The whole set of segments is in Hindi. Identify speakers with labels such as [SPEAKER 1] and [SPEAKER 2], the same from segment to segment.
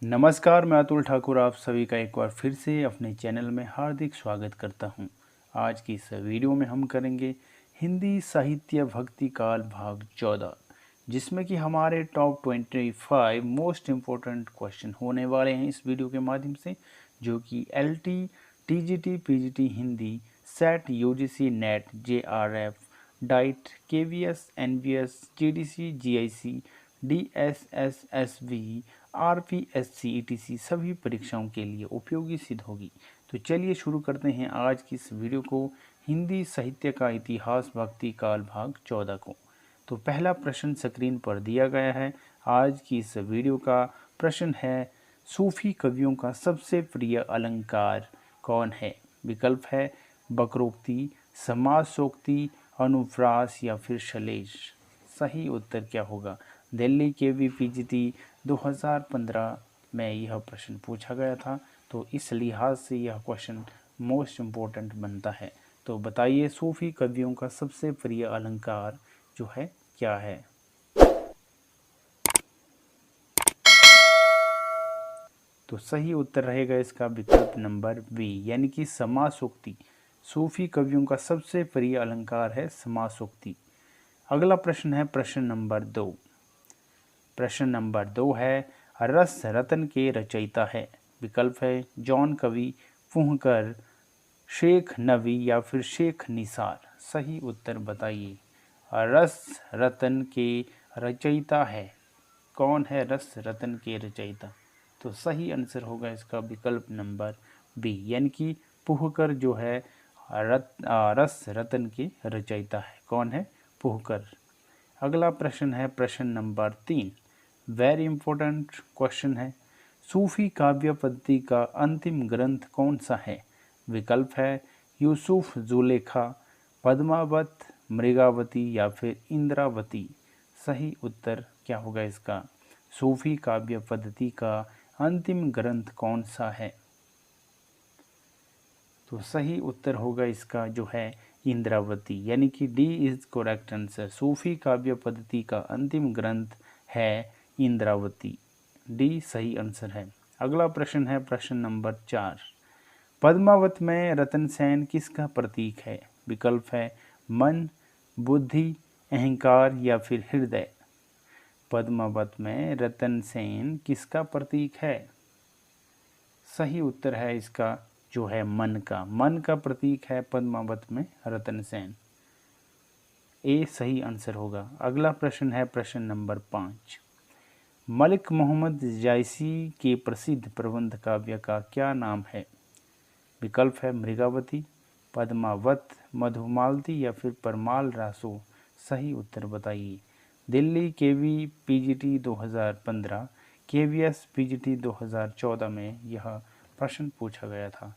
[SPEAKER 1] नमस्कार, मैं अतुल ठाकुर आप सभी का एक बार फिर से अपने चैनल में हार्दिक स्वागत करता हूं। आज की इस वीडियो में हम करेंगे हिंदी साहित्य भक्ति काल भाग 14, जिसमें कि हमारे टॉप 25 मोस्ट इम्पोर्टेंट क्वेश्चन होने वाले हैं इस वीडियो के माध्यम से, जो कि LT, TGT, PGT Hindi, set, UGC, net, JRF, diet, KVS, NVS, GDC, GIC, DSSSB, RPSC, ETC सभी परीक्षाओं के लिए उपयोगी सिद्ध होगी। तो चलिए शुरू करते हैं आज की इस वीडियो को, हिंदी साहित्य का इतिहास भक्ति काल भाग 14 को। तो पहला प्रश्न स्क्रीन पर दिया गया है। आज की इस वीडियो का प्रश्न है, सूफी कवियों का सबसे प्रिय अलंकार कौन है? विकल्प है वक्रोक्ति, समासोक्ति, अनुप्रास या फिर शलेश। सही उत्तर क्या होगा? दिल्ली KV PGT 2015 में यह प्रश्न पूछा गया था, तो इस लिहाज से यह क्वेश्चन मोस्ट इम्पोर्टेंट बनता है। तो बताइए, सूफी कवियों का सबसे प्रिय अलंकार जो है क्या है? तो सही उत्तर रहेगा इसका विकल्प नंबर बी, यानी कि समासोक्ति। सूफी कवियों का सबसे प्रिय अलंकार है समासोक्ति। अगला प्रश्न है प्रश्न नंबर 2। प्रश्न नंबर 2 है, रस रतन के रचयिता है। विकल्प है जॉन कवि, फुहकर, शेख नवी या फिर शेख निसार। सही उत्तर बताइए। रस रतन के रचयिता है, कौन है रस रतन के रचयिता? तो सही आंसर होगा इसका विकल्प नंबर बी, यानी कि पुहकर जो है रस रतन के रचयिता है। कौन है? पुहकर। अगला प्रश्न है प्रश्न नंबर 3। वेरी इंपॉर्टेंट क्वेश्चन है, सूफी काव्य पद्धति का अंतिम ग्रंथ कौन सा है? विकल्प है यूसुफ जुलेखा, पद्मावत, मृगावती या फिर इंद्रावती। सही उत्तर क्या होगा इसका? सूफी काव्य पद्धति का अंतिम ग्रंथ कौन सा है? तो सही उत्तर होगा इसका जो है इंद्रावती, यानी कि डी इज करेक्ट आंसर। सूफी काव्य पद्धति का अंतिम ग्रंथ है इंद्रावती। डी सही आंसर है। अगला प्रश्न है प्रश्न नंबर 4। पद्मावत में रतन सेन किसका प्रतीक है? विकल्प है मन, बुद्धि, अहंकार या फिर हृदय। पद्मावत में रतन सेन किसका प्रतीक है? सही उत्तर है इसका जो है मन का। मन का प्रतीक है पद्मावत में रतन सेन। ए सही आंसर होगा। अगला प्रश्न है प्रश्न नंबर 5। मलिक मोहम्मद जायसी के प्रसिद्ध प्रबंध काव्य का क्या नाम है? विकल्प है मृगावती, पद्मावत, मधुमालती या फिर परमाल रासो। सही उत्तर बताइए। Delhi KV PGT 2015, KVS PGT 2014 में यह प्रश्न पूछा गया था।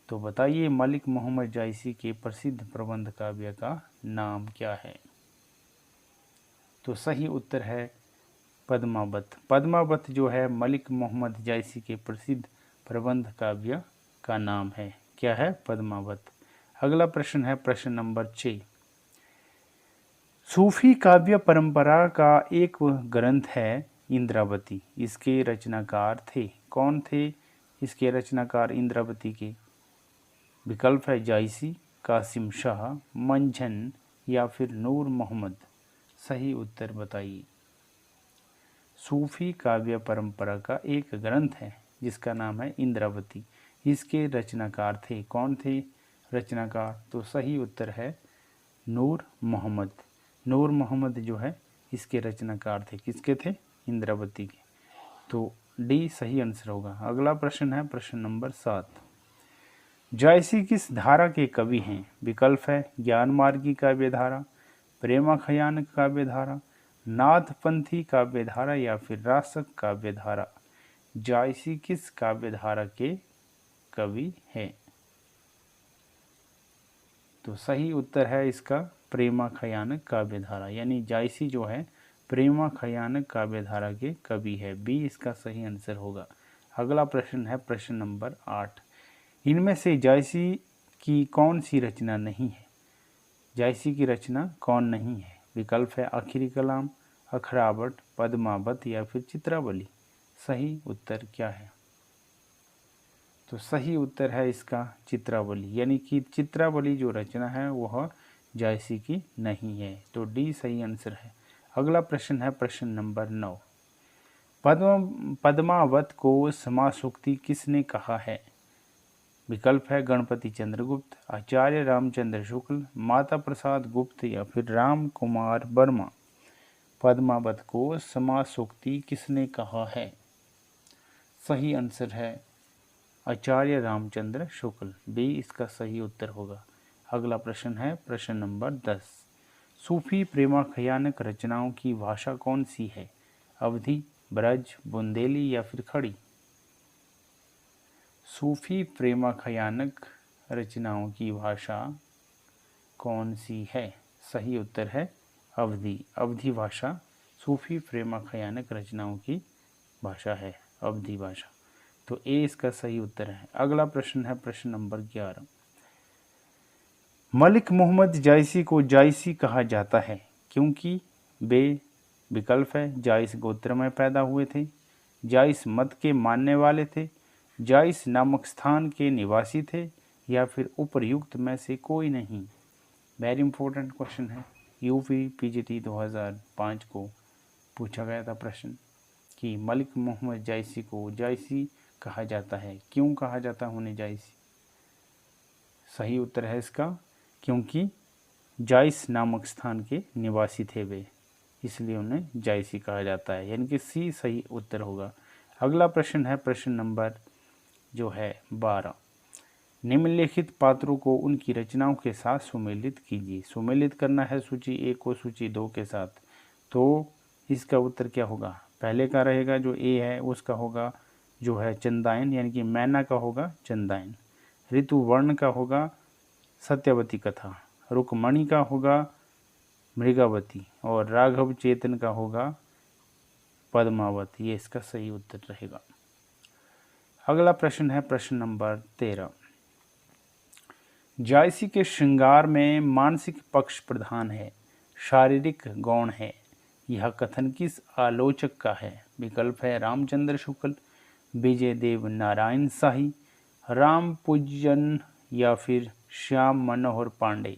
[SPEAKER 1] तो बताइए, मलिक मोहम्मद जायसी के प्रसिद्ध प्रबंध काव्य का नाम क्या है? तो सही उत्तर है पद्मावत। पद्मावत जो है मलिक मोहम्मद जायसी के प्रसिद्ध प्रबंध काव्य का नाम है। क्या है? पद्मावत। अगला प्रश्न है प्रश्न नंबर 6। सूफी काव्य परंपरा का एक ग्रंथ है इंद्रावती। इसके रचनाकार थे, कौन थे इसके रचनाकार इंद्रावती के? विकल्प है जायसी, कासिम शाह, मंझन या फिर नूर मोहम्मद। सही उत्तर बताइए। सूफी काव्य परंपरा का एक ग्रंथ है जिसका नाम है इंद्रावती। इसके रचनाकार थे, कौन थे रचनाकार? तो सही उत्तर है नूर मोहम्मद। नूर मोहम्मद जो है इसके रचनाकार थे। किसके थे? इंद्रावती के। तो डी सही आंसर होगा। अगला प्रश्न है प्रश्न नंबर 7। जायसी किस धारा के कवि हैं? विकल्प है ज्ञान मार्गी काव्य धारा, प्रेमाख्यान काव्य धारा, नाथपंथी काव्य धारा या फिर रासक काव्य धारा। जायसी किस काव्य धारा के कवि हैं? तो सही उत्तर है इसका प्रेमाख्यान काव्य धारा, यानी जायसी जो है प्रेमाख्यान काव्य धारा के कवि है। बी इसका सही आंसर होगा। अगला प्रश्न है प्रश्न नंबर 8। इनमें से जायसी की कौन सी रचना नहीं है? जायसी की रचना कौन नहीं है? विकल्प है आखिरी कलाम, अखरावट, पद्मावत या फिर चित्रावली। सही उत्तर क्या है? तो सही उत्तर है इसका चित्रावली, यानी कि चित्रावली जो रचना है वह जायसी की नहीं है। तो डी सही आंसर है। अगला प्रश्न है प्रश्न नंबर 9। पद्मावत को समासूक्ति किसने कहा है? विकल्प है गणपति चंद्रगुप्त, आचार्य रामचंद्र शुक्ल, माता प्रसाद गुप्त या फिर राम कुमार वर्मा। पद्मावत को समासूक्ति किसने कहा है? सही आंसर है आचार्य रामचंद्र शुक्ल, बी इसका सही उत्तर होगा। अगला प्रश्न है प्रश्न नंबर 10। सूफी प्रेमाख्यानक रचनाओं की भाषा कौन सी है? अवधी, ब्रज, बुंदेली या फिर खड़ी। सूफी प्रेमाख्यानक रचनाओं की भाषा कौन सी है? सही उत्तर है अवधी। अवधी भाषा सूफी प्रेमाख्यानक रचनाओं की भाषा है, अवधी भाषा। तो ए इसका सही उत्तर है। अगला प्रश्न है प्रश्न नंबर 11। मलिक मोहम्मद जायसी को जायसी कहा जाता है क्योंकि वे विकल्प है जायस गोत्र में पैदा हुए थे, जायस मत के मानने वाले थे, जायस नामक स्थान के निवासी थे या फिर उपर्युक्त में से कोई नहीं। वेरी इंपॉर्टेंट क्वेश्चन है, यूपी पीजीटी 2005 को पूछा गया था प्रश्न कि मलिक मोहम्मद जायसी को जायसी कहा जाता है, क्यों कहा जाता है उन्हें जायसी? सही उत्तर है इसका क्योंकि जायस नामक स्थान के निवासी थे वे, इसलिए उन्हें जायसी कहा जाता है, यानी कि सी सही उत्तर होगा। अगला प्रश्न है प्रश्न नंबर जो है 12। निम्नलिखित पात्रों को उनकी रचनाओं के साथ सुमेलित कीजिए। सुमेलित करना है सूची 1 को सूची 2 के साथ, तो इसका उत्तर क्या होगा? पहले का रहेगा जो ए है उसका होगा जो है चंदायन, यानी कि मैना का होगा चंदायन, ऋतुवर्ण का होगा सत्यवती कथा, रुक्मणी का होगा मृगावती और राघव चेतन का होगा पद्मावत। ये इसका सही उत्तर रहेगा। अगला प्रश्न है प्रश्न नंबर 13। जायसी के श्रृंगार में मानसिक पक्ष प्रधान है, शारीरिक गौण है, यह कथन किस आलोचक का है? विकल्प है रामचंद्र शुक्ल, विजय देव नारायण शाही, राम पूजन या फिर श्याम मनोहर पांडे।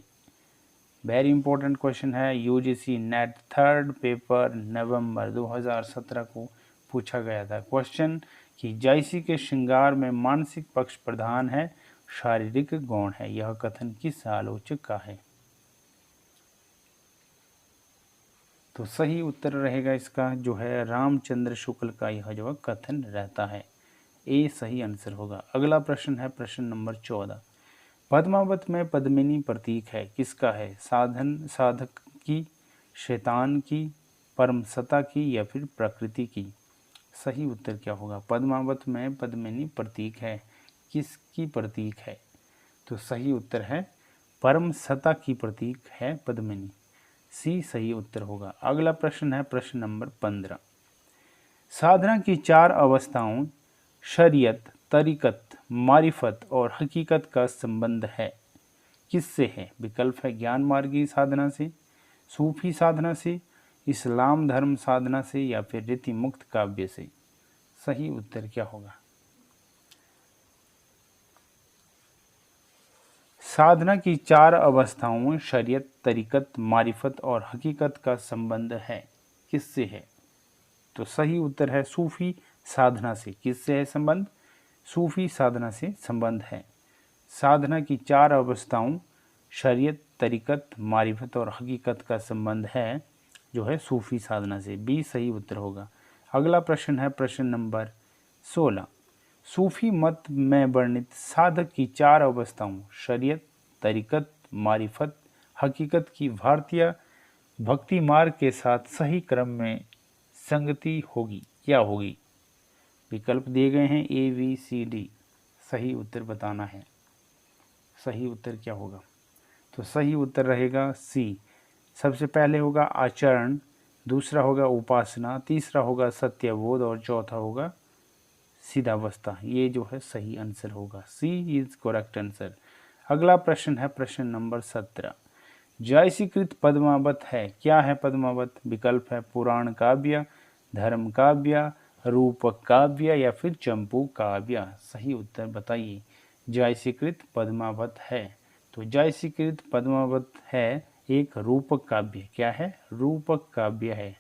[SPEAKER 1] वेरी इंपॉर्टेंट क्वेश्चन है, यूजीसी नेट थर्ड पेपर नवंबर 2017 को पूछा गया था क्वेश्चन कि जायसी के श्रृंगार में मानसिक पक्ष प्रधान है, शारीरिक गौण है, यह कथन किस आलोचक का है? तो सही उत्तर रहेगा इसका जो है रामचंद्र शुक्ल का यह जो कथन रहता है, ए सही आंसर होगा। अगला प्रश्न है प्रश्न नंबर 14। पद्मावत में पद्मिनी प्रतीक है, किसका है? साधक की, शैतान की, परमसत्ता की या फिर प्रकृति की। सही उत्तर क्या होगा? पद्मावत में पद्मिनी प्रतीक है, किसकी प्रतीक है? तो सही उत्तर है परमसत्ता की प्रतीक है पद्मिनी, सी सही उत्तर होगा। अगला प्रश्न है प्रश्न नंबर 15। साधना की 4 अवस्थाओं शरीयत, तरीकत, मारिफत और हकीकत का संबंध है, किससे है? विकल्प है ज्ञान मार्गी साधना से, सूफी साधना से, इस्लाम धर्म साधना से या फिर रीति मुक्त काव्य से। सही उत्तर क्या होगा? साधना की 4 अवस्थाओं शरीयत, तरीकत, मारिफत और हकीकत का संबंध है, किससे है? तो सही उत्तर है सूफी साधना से। किससे है संबंध? सूफी साधना से संबंध है। साधना की 4 अवस्थाओं शरीयत, तरीकत, मारिफत और हकीकत का संबंध है जो है सूफी साधना से, बी सही उत्तर होगा। अगला प्रश्न है प्रश्न नंबर 16। सूफी मत में वर्णित साधक की 4 अवस्थाओं शरीयत, तरीकत, मारिफत, हकीकत की भारतीय भक्ति मार्ग के साथ सही क्रम में संगति होगी, क्या होगी? विकल्प दिए गए हैं ए बी सी डी, सही उत्तर बताना है। सही उत्तर क्या होगा? तो सही उत्तर रहेगा सी। सबसे पहले होगा आचरण, दूसरा होगा उपासना, तीसरा होगा सत्यबोध और चौथा होगा सिद्धावस्था। ये जो है सही आंसर होगा, सी इज करेक्ट आंसर। अगला प्रश्न है प्रश्न नंबर 17। जायसीकृत पद्मावत है, क्या है पद्मावत? विकल्प है पुराण काव्य, धर्म काव्य, रूपक काव्य या फिर चंपू काव्य? सही उत्तर बताइए। जायसीकृत पद्मावत है। तो जायसीकृत पद्मावत है एक रूपक काव्य। क्या है? रूपक काव्य है।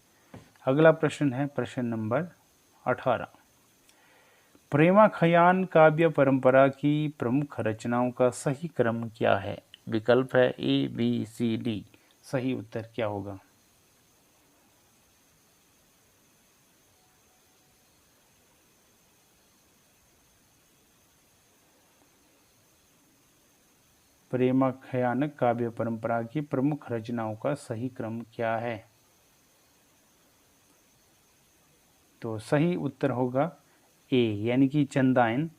[SPEAKER 1] अगला प्रश्न है प्रश्न नंबर 18। प्रेमा खयान काव्य परंपरा की प्रमुख रचनाओं का सही क्रम क्या है? विकल्प है ए बी सी डी। सही उत्तर क्या होगा? प्रेमाख्यान काव्य परंपरा की प्रमुख रचनाओं का सही क्रम क्या है? तो सही उत्तर होगा ए, यानी कि चंदायन,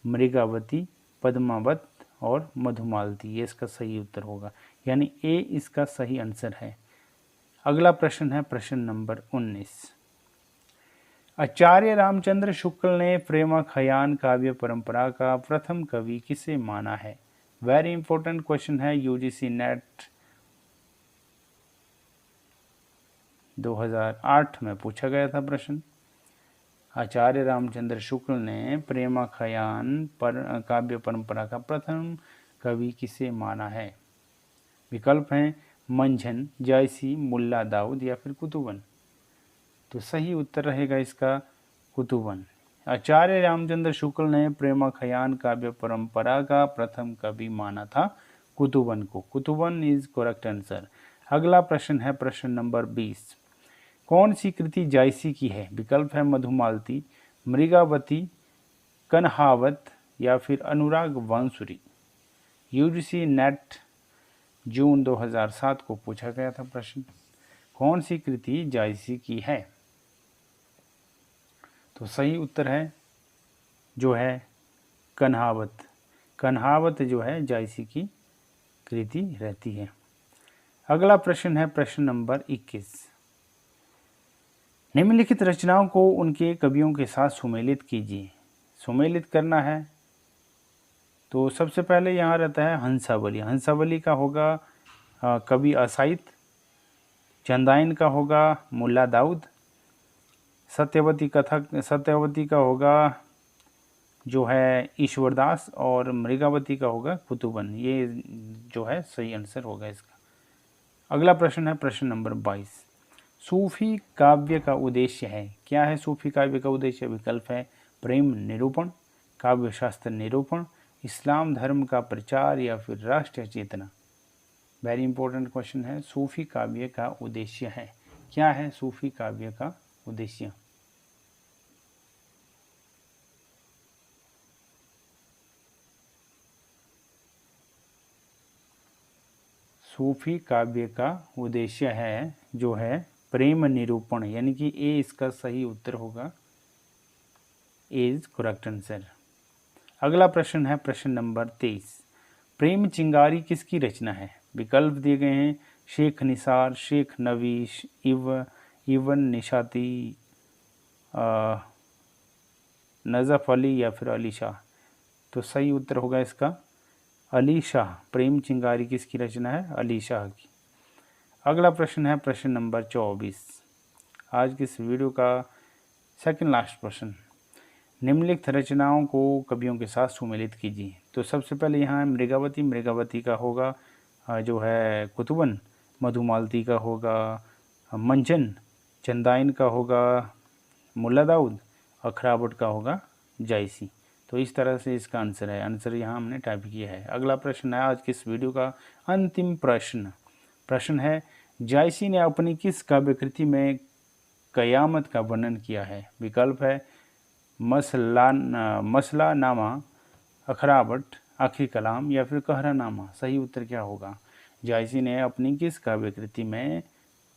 [SPEAKER 1] मृगावती, पद्मावत और मधुमालती। ये इसका सही उत्तर होगा, यानी ए इसका सही आंसर है। अगला प्रश्न है प्रश्न नंबर 19। आचार्य रामचंद्र शुक्ल ने प्रेमा खयान काव्य परंपरा का प्रथम कवि किसे माना है? वेरी इंपॉर्टेंट क्वेश्चन है, यूजीसी नेट 2008 में पूछा गया था प्रश्न। आचार्य रामचंद्र शुक्ल ने प्रेमा खयान काव्य परंपरा का प्रथम कवि किसे माना है? विकल्प हैं मंझन, जायसी, मुल्ला दाऊद या फिर कुतुबन। तो सही उत्तर रहेगा इसका कुतुबन। आचार्य रामचंद्र शुक्ल ने प्रेमा खयान काव्य परंपरा का प्रथम कवि माना था कुतुबन को। Kutuban is correct answer. अगला प्रश्न है प्रश्न नंबर 20। कौन सी कृति जायसी की है? विकल्प है मधुमालती, मृगावती, कन्हावत या फिर अनुराग वांसुरी। यूजीसी नेट जून 2007 को पूछा गया था प्रश्न। कौन सी कृति जायसी की है? तो सही उत्तर है जो है कन्हावत। कन्हावत जो है जायसी की कृति रहती है। अगला प्रश्न है प्रश्न नंबर 21। निम्नलिखित रचनाओं को उनके कवियों के साथ सुमेलित कीजिए। सुमेलित करना है तो सबसे पहले यहाँ रहता है हंसावली। हंसावली का होगा कवि असाइद। चंदाइन का होगा मुल्ला दाऊद। सत्यवती का होगा जो है ईश्वरदास। और मृगावती का होगा कुतुबन। ये जो है सही आंसर होगा इसका। अगला प्रश्न है प्रश्न नंबर 22। सूफी काव्य का उद्देश्य है। क्या है सूफी काव्य का उद्देश्य? विकल्प है प्रेम निरूपण, काव्य शास्त्र निरूपण, इस्लाम धर्म का प्रचार या फिर राष्ट्रीय चेतना। वेरी इंपॉर्टेंट क्वेश्चन है। सूफी काव्य का उद्देश्य है। क्या है सूफी काव्य का उद्देश्य? सूफी काव्य का उद्देश्य है जो है प्रेम निरूपण, यानी कि ए इसका सही उत्तर होगा। ए इज करेक्ट आंसर। अगला प्रश्न है प्रश्न नंबर 23। प्रेम चिंगारी किसकी रचना है? विकल्प दिए गए हैं शेख निसार, शेख नवीश, इवन निशाती, नजफ अली या फिर अली शाह। तो सही उत्तर होगा इसका अली शाह। प्रेम चिंगारी किसकी रचना है? अली शाह की। अगला प्रश्न है प्रश्न नंबर 24। आज की इस वीडियो का सेकंड लास्ट प्रश्न। निम्नलिखित रचनाओं को कवियों के साथ सुमेलित कीजिए। तो सबसे पहले यहाँ है मृगावती। मृगावती का होगा जो है कुतुबन। मधुमालती का होगा मंजन। चंदाइन का होगा मुल्ला दाऊद। अखरावट का होगा जायसी। तो इस तरह से इसका आंसर है। आंसर यहाँ हमने टाइप किया है। अगला प्रश्न है आज की इस वीडियो का अंतिम प्रश्न। प्रश्न है जायसी ने अपनी किस काव्य कृति में कयामत का वर्णन किया है? विकल्प है मसला नामा, अखरावट, आखिरी कलाम या फिर कहरानामा। सही उत्तर क्या होगा? जायसी ने अपनी किस काव्य कृति में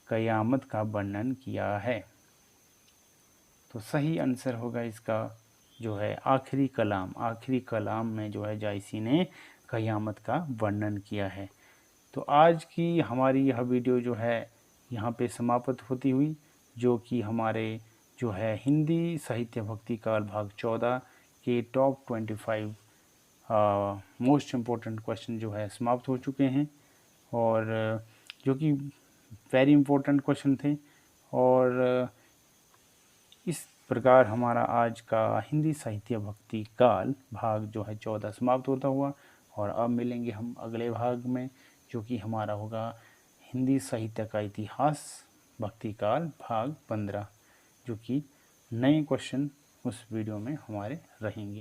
[SPEAKER 1] कयामत का वर्णन किया है? तो सही आंसर होगा इसका जो है आखिरी कलाम। आखिरी कलाम में जो है जायसी ने कयामत का वर्णन किया है। तो आज की हमारी यह वीडियो जो है यहाँ पे समाप्त होती हुई, जो कि हमारे जो है हिंदी साहित्य भक्ति काल भाग 14 के टॉप 25 मोस्ट इम्पोर्टेंट क्वेश्चन जो है समाप्त हो चुके हैं, और जो कि वेरी इम्पोर्टेंट क्वेश्चन थे। और इस प्रकार हमारा आज का हिंदी साहित्य भक्ति काल भाग जो है 14 समाप्त होता हुआ, और अब मिलेंगे हम अगले भाग में जो कि हमारा होगा हिंदी साहित्य का इतिहास भक्ति काल भाग 15, जो कि नए क्वेश्चन उस वीडियो में हमारे रहेंगे।